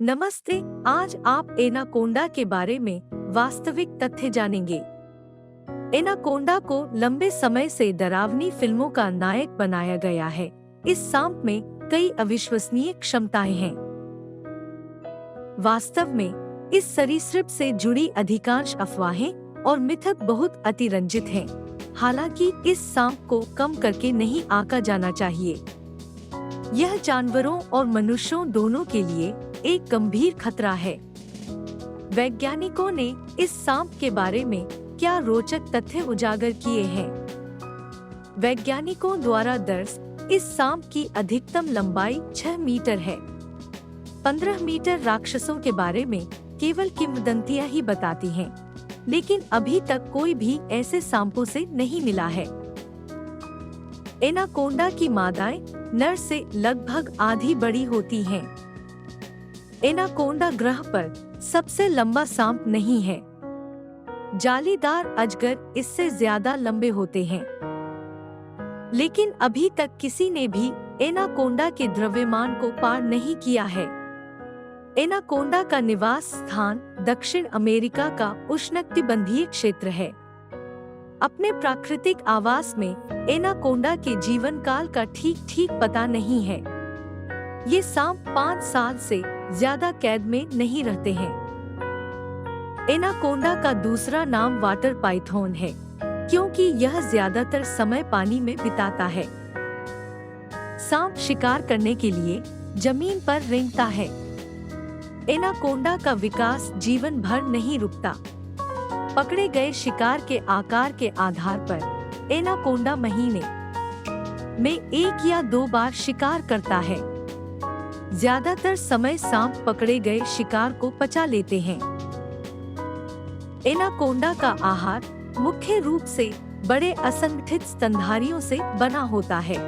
नमस्ते। आज आप एनाकोंडा के बारे में वास्तविक तथ्य जानेंगे। एनाकोंडा को लंबे समय से डरावनी फिल्मों का नायक बनाया गया है। इस सांप में कई अविश्वसनीय क्षमताएं हैं। वास्तव में इस सरीसृप से जुड़ी अधिकांश अफवाहें और मिथक बहुत अतिरंजित हैं। हालांकि इस सांप को कम करके नहीं आंका जाना चाहिए। यह जानवरों और मनुष्यों दोनों के लिए एक गंभीर खतरा है। वैज्ञानिकों ने इस सांप के बारे में क्या रोचक तथ्य उजागर किए हैं। वैज्ञानिकों द्वारा दर्ज इस सांप की अधिकतम लंबाई 6 मीटर है। 15 मीटर राक्षसों के बारे में केवल किंवदंतियां ही बताती हैं, लेकिन अभी तक कोई भी ऐसे सांपों से नहीं मिला है। एनाकोंडा की मादाएं नर से लगभग आधी बड़ी होती हैं। एनाकोंडा ग्रह पर सबसे लंबा सांप नहीं है। जालीदार अजगर इससे ज्यादा लंबे होते हैं, लेकिन अभी तक किसी ने भी एनाकोंडा के द्रव्यमान को पार नहीं किया है। एनाकोंडा का निवास स्थान दक्षिण अमेरिका का उष्णकटिबंधीय क्षेत्र है। अपने प्राकृतिक आवास में एनाकोंडा के जीवन काल का ठीक पता नहीं है। ये सांप 5 साल से ज्यादा कैद में नहीं रहते हैं। एनाकोंडा का दूसरा नाम वाटर पाइथन है, क्योंकि यह ज्यादातर समय पानी में बिताता है। सांप शिकार करने के लिए जमीन पर रेंगता है। एनाकोंडा का विकास जीवन भर नहीं रुकता। पकड़े गए शिकार के आकार के आधार पर एनाकोंडा महीने में 1 या 2 बार शिकार करता है। ज्यादातर समय सांप पकड़े गए शिकार को पचा लेते हैं। एनाकोंडा का आहार मुख्य रूप से बड़े असंगठित स्तनधारियों से बना होता है।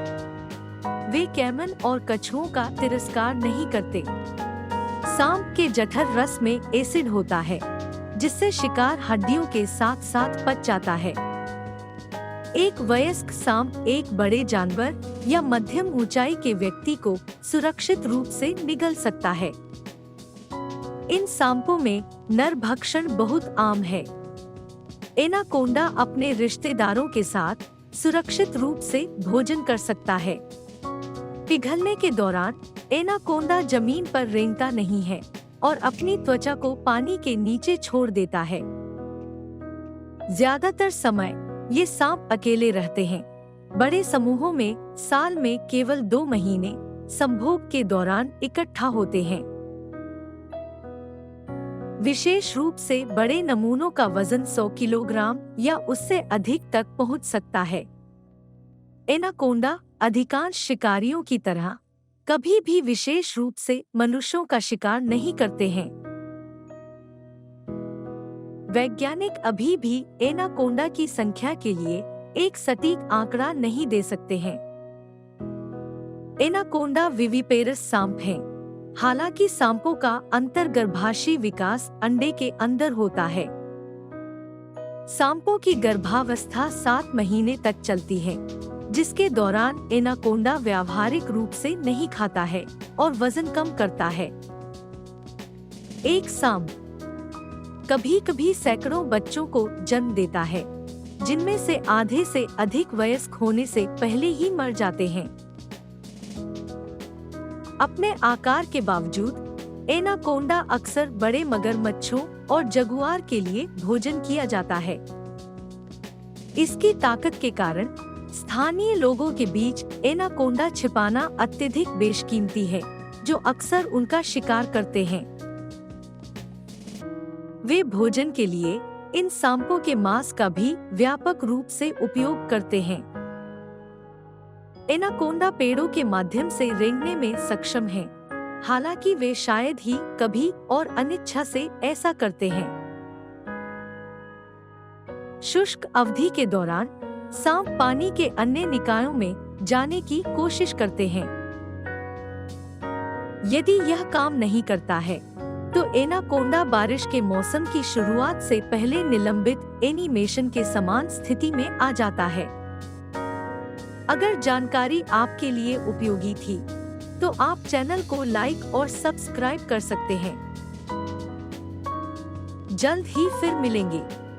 वे कैमन और कछुओं का तिरस्कार नहीं करते। सांप के जठर रस में एसिड होता है, जिससे शिकार हड्डियों के साथ साथ पच जाता है। एक वयस्क सांप एक बड़े जानवर या मध्यम ऊंचाई के व्यक्ति को सुरक्षित रूप से निगल सकता है। इन सांपों में नर भक्षण बहुत आम है। एनाकोंडा अपने रिश्तेदारों के साथ सुरक्षित रूप से भोजन कर सकता है। पिघलने के दौरान एनाकोंडा जमीन पर रेंगता नहीं है और अपनी त्वचा को पानी के नीचे छोड़ देता है। ज्यादातर समय ये सांप अकेले रहते हैं। बड़े समूहों में साल में केवल 2 महीने संभोग के दौरान इकट्ठा होते हैं। विशेष रूप से बड़े नमूनों का वजन 100 किलोग्राम या उससे अधिक तक पहुंच सकता है। एनाकोंडा अधिकांश शिकारियों की तरह कभी भी विशेष रूप से मनुष्यों का शिकार नहीं करते हैं। वैज्ञानिक अभी भी एनाकोंडा की संख्या के लिए एक सटीक आंकड़ा नहीं दे सकते हैं। एनाकोंडा विविपेरस सांप है। हालांकि सांपों का अंतर्गर्भाशयी विकास अंडे के अंदर होता है। सांपों की गर्भावस्था 7 महीने तक चलती है, जिसके दौरान एनाकोंडा व्यावहारिक रूप से नहीं खाता है और वजन कम करता है। एक सांप कभी-कभी सैकड़ों बच्चों को जन्म देता है, जिनमें से आधे से अधिक वयस्क होने से पहले ही मर जाते हैं। अपने आकार के बावजूद एनाकोंडा अक्सर बड़े मगरमच्छों और जगुआर के लिए भोजन किया जाता है। इसकी ताकत के कारण स्थानीय लोगों के बीच एनाकोंडा छिपाना अत्यधिक बेशकीमती है, जो अक्सर उनका शिकार करते हैं। वे भोजन के लिए इन सांपों के मांस का भी व्यापक रूप से उपयोग करते हैं। एनाकोंडा पेड़ों के माध्यम से रेंगने में सक्षम हैं, हालांकि वे शायद ही कभी और अनिच्छा से ऐसा करते हैं। शुष्क अवधि के दौरान सांप पानी के अन्य निकायों में जाने की कोशिश करते हैं। यदि यह काम नहीं करता है, तो एनाकोंडा बारिश के मौसम की शुरुआत से पहले निलंबित एनिमेशन के समान स्थिति में आ जाता है। अगर जानकारी आपके लिए उपयोगी थी, तो आप चैनल को लाइक और सब्सक्राइब कर सकते हैं। जल्द ही फिर मिलेंगे।